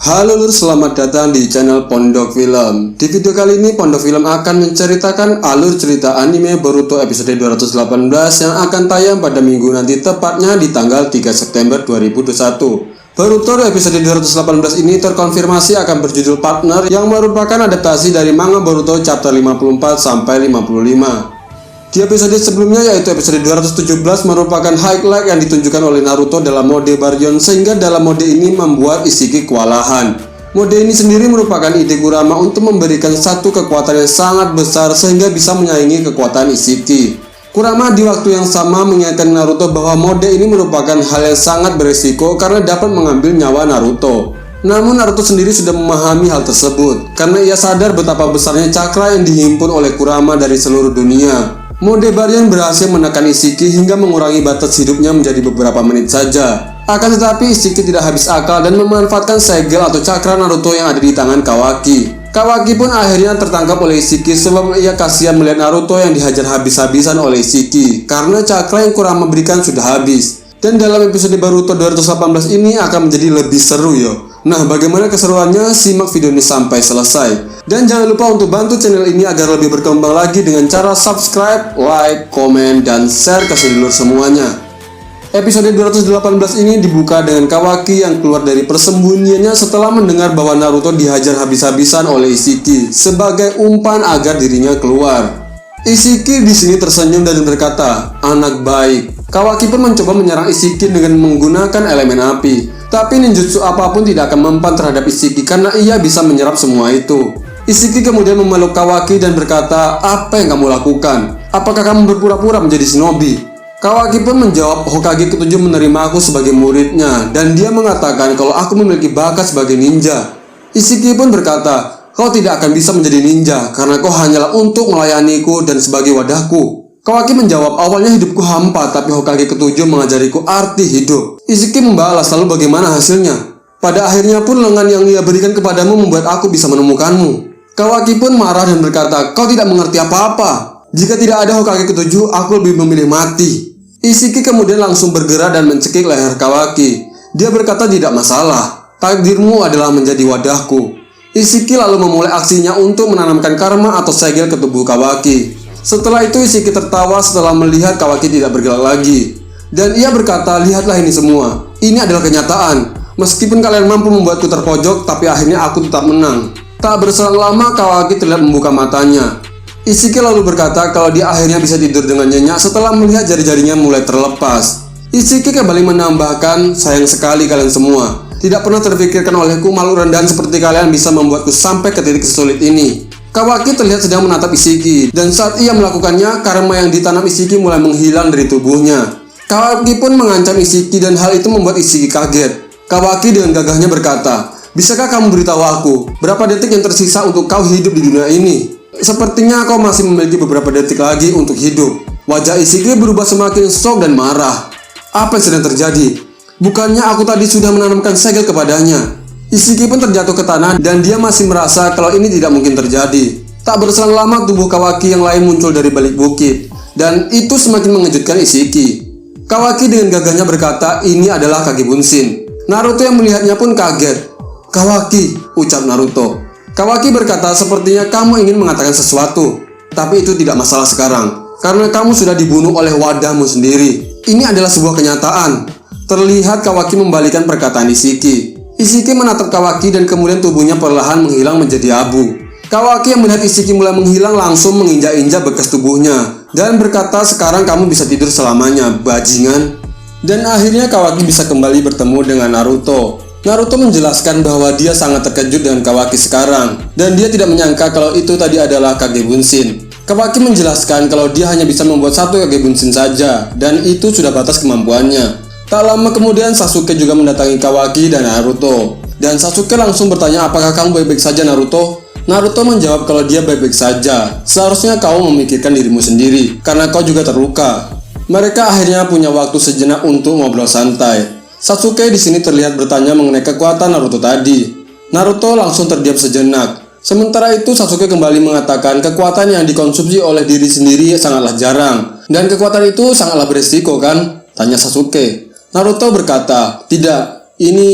Halo lur, selamat datang di channel Pondok Film. Di video kali ini Pondok Film akan menceritakan alur cerita anime Boruto episode 218 yang akan tayang pada minggu nanti, tepatnya di tanggal 3 September 2021. Boruto episode 218 ini terkonfirmasi akan berjudul Partner, yang merupakan adaptasi dari manga Boruto chapter 54 sampai 55. Di episode sebelumnya, yaitu episode 217, merupakan highlight yang ditunjukkan oleh Naruto dalam mode Baryon, sehingga dalam mode ini membuat Ishiki kewalahan. Mode ini sendiri merupakan ide Kurama untuk memberikan satu kekuatan yang sangat besar sehingga bisa menyaingi kekuatan Ishiki. Kurama di waktu yang sama mengingatkan Naruto bahwa mode ini merupakan hal yang sangat beresiko karena dapat mengambil nyawa Naruto. Namun Naruto sendiri sudah memahami hal tersebut karena ia sadar betapa besarnya cakra yang dihimpun oleh Kurama dari seluruh dunia. Mode Baryon berhasil menekan Ishiki hingga mengurangi batas hidupnya menjadi beberapa menit saja. Akan tetapi Ishiki tidak habis akal dan memanfaatkan segel atau cakra Naruto yang ada di tangan Kawaki. Kawaki pun akhirnya tertangkap oleh Ishiki sebab ia kasihan melihat Naruto yang dihajar habis-habisan oleh Ishiki karena cakra yang Kurama berikan sudah habis. Dan dalam episode Boruto 218 ini akan menjadi lebih seru yo. Nah, bagaimana keseruannya? Simak video ini sampai selesai. Dan jangan lupa untuk bantu channel ini agar lebih berkembang lagi dengan cara subscribe, like, komen, dan share ke sedulur semuanya. Episode 218 ini dibuka dengan Kawaki yang keluar dari persembunyiannya setelah mendengar bahwa Naruto dihajar habis-habisan oleh Ishiki sebagai umpan agar dirinya keluar. Ishiki di sini tersenyum dan berkata, "Anak baik." Kawaki pun mencoba menyerang Ishiki dengan menggunakan elemen api. Tapi ninjutsu apapun tidak akan mempan terhadap Ishiki karena ia bisa menyerap semua itu. Ishiki kemudian memeluk Kawaki dan berkata, "Apa yang kamu lakukan? Apakah kamu berpura-pura menjadi shinobi?" Kawaki pun menjawab, "Hokage ke-7 menerima aku sebagai muridnya dan dia mengatakan kalau aku memiliki bakat sebagai ninja." Ishiki pun berkata, "Kau tidak akan bisa menjadi ninja karena kau hanyalah untuk melayaniku dan sebagai wadahku." Kawaki menjawab, "Awalnya hidupku hampa, tapi Hokage ke-7 mengajariku arti hidup." Ishiki membalas, "Lalu bagaimana hasilnya?" "Pada akhirnya pun lengan yang ia berikan kepadamu membuat aku bisa menemukanmu." Kawaki pun marah dan berkata, "Kau tidak mengerti apa-apa. Jika tidak ada Hokage ke-7, aku lebih memilih mati." Ishiki kemudian langsung bergerak dan mencekik leher Kawaki. Dia berkata, "Tidak masalah. Takdirmu adalah menjadi wadahku." Ishiki lalu memulai aksinya untuk menanamkan karma atau segel ke tubuh Kawaki. Setelah itu Ishiki tertawa setelah melihat Kawaki tidak bergerak lagi. Dan ia berkata, "Lihatlah ini semua. Ini adalah kenyataan. Meskipun kalian mampu membuatku terpojok, tapi akhirnya aku tetap menang." Tak berselang lama Kawaki terlihat membuka matanya. Ishiki lalu berkata kalau dia akhirnya bisa tidur dengan nyenyak setelah melihat jari-jarinya mulai terlepas. Ishiki kembali menambahkan, "Sayang sekali kalian semua. Tidak pernah terpikirkan olehku makhluk rendahan seperti kalian bisa membuatku sampai ke titik sesulit ini." Kawaki terlihat sedang menatap Ishiki, dan saat ia melakukannya, karma yang ditanam Ishiki mulai menghilang dari tubuhnya. Kawaki pun mengancam Ishiki dan hal itu membuat Ishiki kaget. Kawaki dengan gagahnya berkata, "Bisakah kamu beritahu aku, berapa detik yang tersisa untuk kau hidup di dunia ini? Sepertinya kau masih memiliki beberapa detik lagi untuk hidup." Wajah Ishiki berubah semakin shock dan marah. Apa yang sedang terjadi? Bukannya aku tadi sudah menanamkan segel kepadanya? Ishiki pun terjatuh ke tanah dan dia masih merasa kalau ini tidak mungkin terjadi. Tak berselang lama tubuh Kawaki yang lain muncul dari balik bukit, dan itu semakin mengejutkan Ishiki. Kawaki dengan gagahnya berkata, "Ini adalah Kage Bunshin." Naruto yang melihatnya pun kaget. "Kawaki," ucap Naruto. Kawaki berkata, "Sepertinya kamu ingin mengatakan sesuatu, tapi itu tidak masalah sekarang, karena kamu sudah dibunuh oleh wadahmu sendiri. Ini adalah sebuah kenyataan." Terlihat Kawaki membalikan perkataan Ishiki. Ishiki menatap Kawaki dan kemudian tubuhnya perlahan menghilang menjadi abu. Kawaki yang melihat Ishiki mulai menghilang langsung menginjak-injak bekas tubuhnya dan berkata, "Sekarang kamu bisa tidur selamanya, bajingan." Dan akhirnya Kawaki bisa kembali bertemu dengan Naruto. Naruto menjelaskan bahwa dia sangat terkejut dengan Kawaki sekarang dan dia tidak menyangka kalau itu tadi adalah Kage Bunshin. Kawaki menjelaskan kalau dia hanya bisa membuat satu Kage Bunshin saja dan itu sudah batas kemampuannya. Tak lama kemudian Sasuke juga mendatangi Kawaki dan Naruto. Dan Sasuke langsung bertanya, "Apakah kamu baik-baik saja, Naruto?" Naruto menjawab kalau dia baik-baik saja. "Seharusnya kau memikirkan dirimu sendiri, karena kau juga terluka." Mereka akhirnya punya waktu sejenak untuk ngobrol santai. Sasuke di sini terlihat bertanya mengenai kekuatan Naruto tadi. Naruto langsung terdiam sejenak. Sementara itu Sasuke kembali mengatakan kekuatan yang dikonsumsi oleh diri sendiri sangatlah jarang. Dan kekuatan itu sangatlah beresiko kan? Tanya Sasuke. Naruto berkata, "Tidak, Ini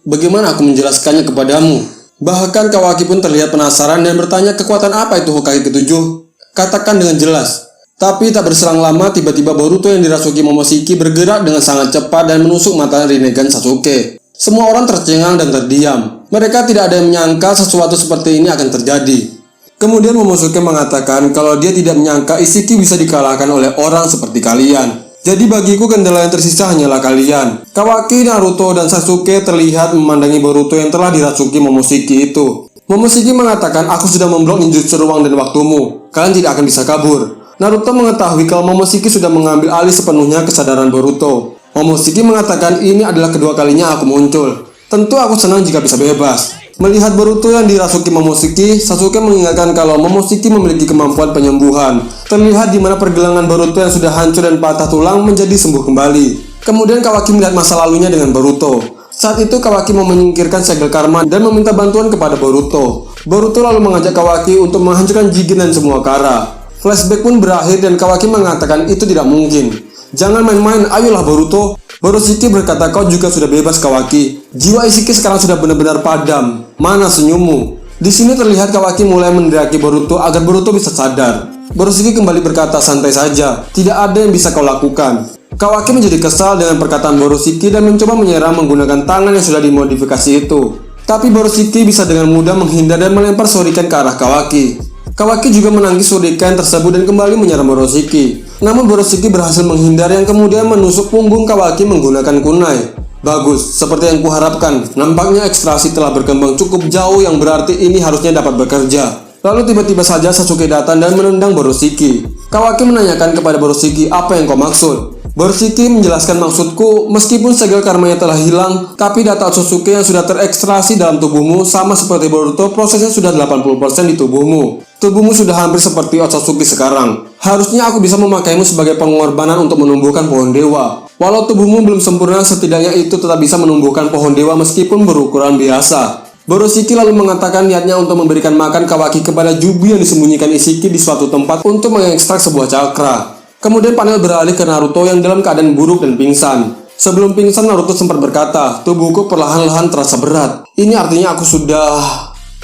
bagaimana aku menjelaskannya kepadamu? Bahkan Kawaki pun terlihat penasaran dan bertanya kekuatan apa itu Hokage ketujuh. Katakan dengan jelas. Tapi tak berselang lama tiba-tiba Boruto yang dirasuki Momoshiki bergerak dengan sangat cepat dan menusuk mata Rinnegan Sasuke. Semua orang tercengang dan terdiam. Mereka tidak ada yang menyangka sesuatu seperti ini akan terjadi. Kemudian Momoshiki mengatakan kalau dia tidak menyangka Ishiki bisa dikalahkan oleh orang seperti kalian. Jadi bagiku kendala yang tersisa hanyalah kalian. Kawaki, Naruto, dan Sasuke terlihat memandangi Boruto yang telah dirasuki Momoshiki itu. Momoshiki mengatakan aku sudah memblok ninjutsu ruang dan waktumu. Kalian tidak akan bisa kabur. Naruto mengetahui kalau Momoshiki sudah mengambil alih sepenuhnya kesadaran Boruto. Momoshiki mengatakan ini adalah kedua kalinya aku muncul. Tentu aku senang jika bisa bebas. Melihat Boruto yang dirasuki Momoshiki, Sasuke mengingatkan kalau Momoshiki memiliki kemampuan penyembuhan. Terlihat di mana pergelangan Boruto yang sudah hancur dan patah tulang menjadi sembuh kembali. Kemudian Kawaki melihat masa lalunya dengan Boruto. Saat itu Kawaki mau menyingkirkan segel karma dan meminta bantuan kepada Boruto. Boruto lalu mengajak Kawaki untuk menghancurkan Jigen dan semua Kara. Flashback pun berakhir dan Kawaki mengatakan itu tidak mungkin. Jangan main-main, ayolah Boruto. Boroshiki berkata kau juga sudah bebas Kawaki. Jiwa Ishiki sekarang sudah benar-benar padam. Mana senyummu? Di sini terlihat Kawaki mulai meneriaki Boruto agar Boruto bisa sadar. Boroshiki kembali berkata santai saja. Tidak ada yang bisa kau lakukan. Kawaki menjadi kesal dengan perkataan Boroshiki dan mencoba menyerang menggunakan tangan yang sudah dimodifikasi itu. Tapi Boroshiki bisa dengan mudah menghindar dan melempar shuriken ke arah Kawaki. Kawaki juga menangkis shuriken tersebut dan kembali menyerang Boroshiki. Namun Boroshiki berhasil menghindar yang kemudian menusuk punggung Kawaki menggunakan kunai. Bagus, seperti yang kuharapkan. Nampaknya ekstraksi telah berkembang cukup jauh yang berarti ini harusnya dapat bekerja. Lalu tiba-tiba saja Sasuke datang dan menendang Boroshiki. Kawaki menanyakan kepada Boroshiki apa yang kau maksud. Boroshiki menjelaskan maksudku, meskipun segel karmanya telah hilang, tapi data Sasuke yang sudah terekstraksi dalam tubuhmu sama seperti Boruto, prosesnya sudah 80% di tubuhmu. Tubuhmu sudah hampir seperti Otsutsuki sekarang. Harusnya aku bisa memakaimu sebagai pengorbanan untuk menumbuhkan pohon dewa. Walau tubuhmu belum sempurna, setidaknya itu tetap bisa menumbuhkan pohon dewa meskipun berukuran biasa. Boroshiki lalu mengatakan niatnya untuk memberikan makan Kawaki kepada Jubi yang disembunyikan Ishiki di suatu tempat untuk mengekstrak sebuah cakra. Kemudian panel beralih ke Naruto yang dalam keadaan buruk dan pingsan. Sebelum pingsan, Naruto sempat berkata, tubuhku perlahan-lahan terasa berat. Ini artinya aku sudah...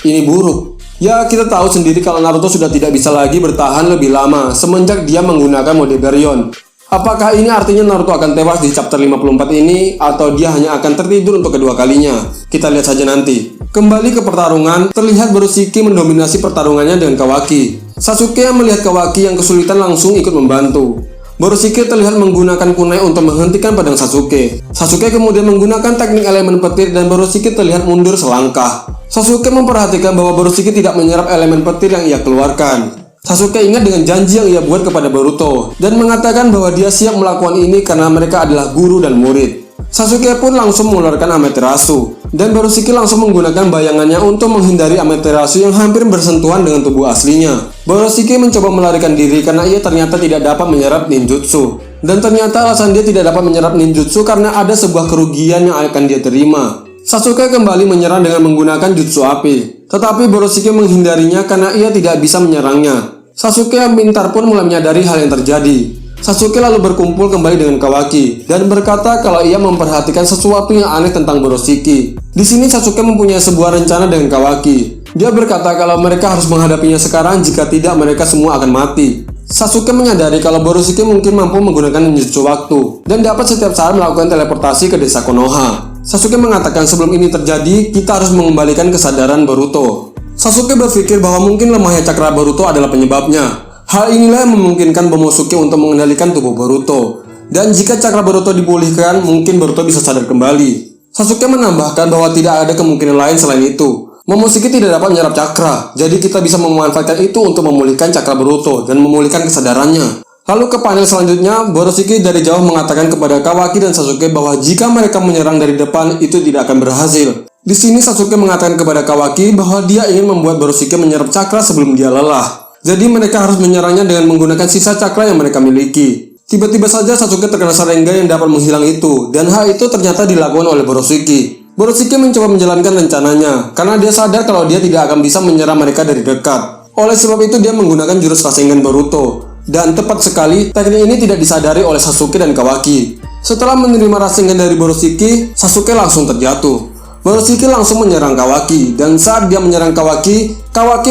ini buruk. Ya, kita tahu sendiri kalau Naruto sudah tidak bisa lagi bertahan lebih lama semenjak dia menggunakan mode Baryon. Apakah ini artinya Naruto akan tewas di chapter 54 ini atau dia hanya akan tertidur untuk kedua kalinya? Kita lihat saja nanti. Kembali ke pertarungan, terlihat Boroshiki mendominasi pertarungannya dengan Kawaki. Sasuke yang melihat Kawaki yang kesulitan langsung ikut membantu. Boroshiki terlihat menggunakan kunai untuk menghentikan pedang Sasuke. Sasuke kemudian menggunakan teknik elemen petir dan Boroshiki terlihat mundur selangkah. Sasuke memperhatikan bahwa Boroshiki tidak menyerap elemen petir yang ia keluarkan. Sasuke ingat dengan janji yang ia buat kepada Boruto dan mengatakan bahwa dia siap melakukan ini karena mereka adalah guru dan murid. Sasuke pun langsung mengeluarkan Amaterasu dan Boroshiki langsung menggunakan bayangannya untuk menghindari Amaterasu yang hampir bersentuhan dengan tubuh aslinya. Boroshiki mencoba melarikan diri karena ia ternyata tidak dapat menyerap ninjutsu. Dan ternyata alasan dia tidak dapat menyerap ninjutsu karena ada sebuah kerugian yang akan dia terima. Sasuke kembali menyerang dengan menggunakan jutsu api, tetapi Boroshiki menghindarinya karena ia tidak bisa menyerangnya. Sasuke yang pintar pun mulai menyadari hal yang terjadi. Sasuke lalu berkumpul kembali dengan Kawaki dan berkata kalau ia memperhatikan sesuatu yang aneh tentang Boroshiki. Di sini Sasuke mempunyai sebuah rencana dengan Kawaki. Dia berkata kalau mereka harus menghadapinya sekarang, jika tidak mereka semua akan mati. Sasuke menyadari kalau Boroshiki mungkin mampu menggunakan ninjutsu waktu dan dapat setiap saat melakukan teleportasi ke desa Konoha. Sasuke mengatakan sebelum ini terjadi, kita harus mengembalikan kesadaran Boruto. Sasuke berpikir bahwa mungkin lemahnya cakra Boruto adalah penyebabnya. Hal inilah yang memungkinkan Momoshiki untuk mengendalikan tubuh Boruto. Dan jika cakra Boruto dipulihkan, mungkin Boruto bisa sadar kembali. Sasuke menambahkan bahwa tidak ada kemungkinan lain selain itu. Momoshiki tidak dapat menyerap cakra, jadi kita bisa memanfaatkan itu untuk memulihkan cakra Boruto dan memulihkan kesadarannya. Lalu ke panel selanjutnya, Boroshiki dari jauh mengatakan kepada Kawaki dan Sasuke bahwa jika mereka menyerang dari depan, itu tidak akan berhasil. Di sini Sasuke mengatakan kepada Kawaki bahwa dia ingin membuat Boroshiki menyerap cakra sebelum dia lelah. Jadi mereka harus menyerangnya dengan menggunakan sisa cakra yang mereka miliki. Tiba-tiba saja Sasuke terkena Sharingan yang dapat menghilang itu, dan hal itu ternyata dilakukan oleh Boroshiki. Boroshiki mencoba menjalankan rencananya, karena dia sadar kalau dia tidak akan bisa menyerang mereka dari dekat. Oleh sebab itu dia menggunakan jurus Rasengan Boruto. Dan tepat sekali, teknik ini tidak disadari oleh Sasuke dan Kawaki. Setelah menerima rasengan dari Boroshiki, Sasuke langsung terjatuh. Boroshiki langsung menyerang Kawaki, dan saat dia menyerang Kawaki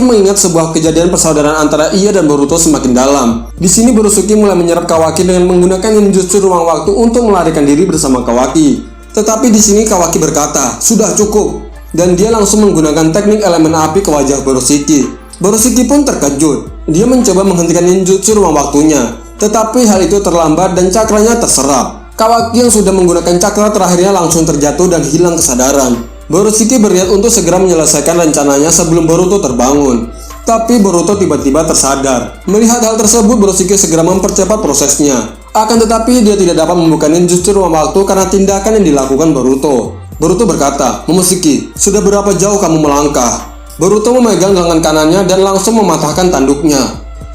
mengingat sebuah kejadian persaudaraan antara ia dan Boruto semakin dalam. Di sini Boroshiki mulai menyerap Kawaki dengan menggunakan ninjutsu ruang waktu untuk melarikan diri bersama Kawaki. Tetapi di sini Kawaki berkata, "Sudah cukup." Dan dia langsung menggunakan teknik elemen api ke wajah Boroshiki. Boroshiki pun terkejut. Dia mencoba menghentikan ninjutsu ruang waktunya, tetapi hal itu terlambat dan cakranya terserap. Kawaki yang sudah menggunakan cakra terakhirnya langsung terjatuh dan hilang kesadaran. Boroshiki berniat untuk segera menyelesaikan rencananya sebelum Boruto terbangun. Tapi Boruto tiba-tiba tersadar. Melihat hal tersebut, Boroshiki segera mempercepat prosesnya. Akan tetapi dia tidak dapat membuka ninjutsu ruang waktu karena tindakan yang dilakukan Boruto. Boruto berkata, "Momoshiki, sudah berapa jauh kamu melangkah?" Boruto memegang lengan kanannya dan langsung mematahkan tanduknya.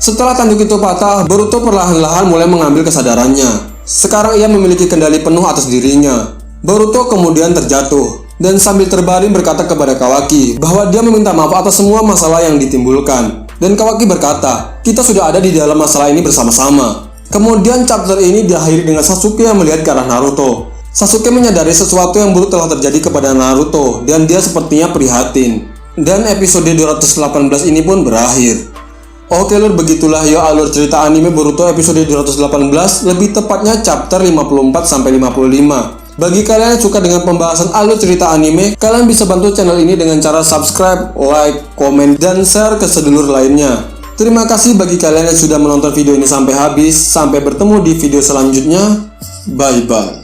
Setelah tanduk itu patah, Boruto perlahan-lahan mulai mengambil kesadarannya. Sekarang ia memiliki kendali penuh atas dirinya. Boruto kemudian terjatuh dan sambil terbaring berkata kepada Kawaki bahwa dia meminta maaf atas semua masalah yang ditimbulkan. Dan Kawaki berkata, "Kita sudah ada di dalam masalah ini bersama-sama." Kemudian chapter ini diakhiri dengan Sasuke yang melihat ke arah Naruto. Sasuke menyadari sesuatu yang buruk telah terjadi kepada Naruto dan dia sepertinya prihatin. Dan episode 218 ini pun berakhir. Oke lur, begitulah ya alur cerita anime Boruto episode 218, lebih tepatnya chapter 54-55. Bagi kalian yang suka dengan pembahasan alur cerita anime, kalian bisa bantu channel ini dengan cara subscribe, like, komen, dan share ke sedulur lainnya. Terima kasih bagi kalian yang sudah menonton video ini sampai habis. Sampai bertemu di video selanjutnya. Bye bye.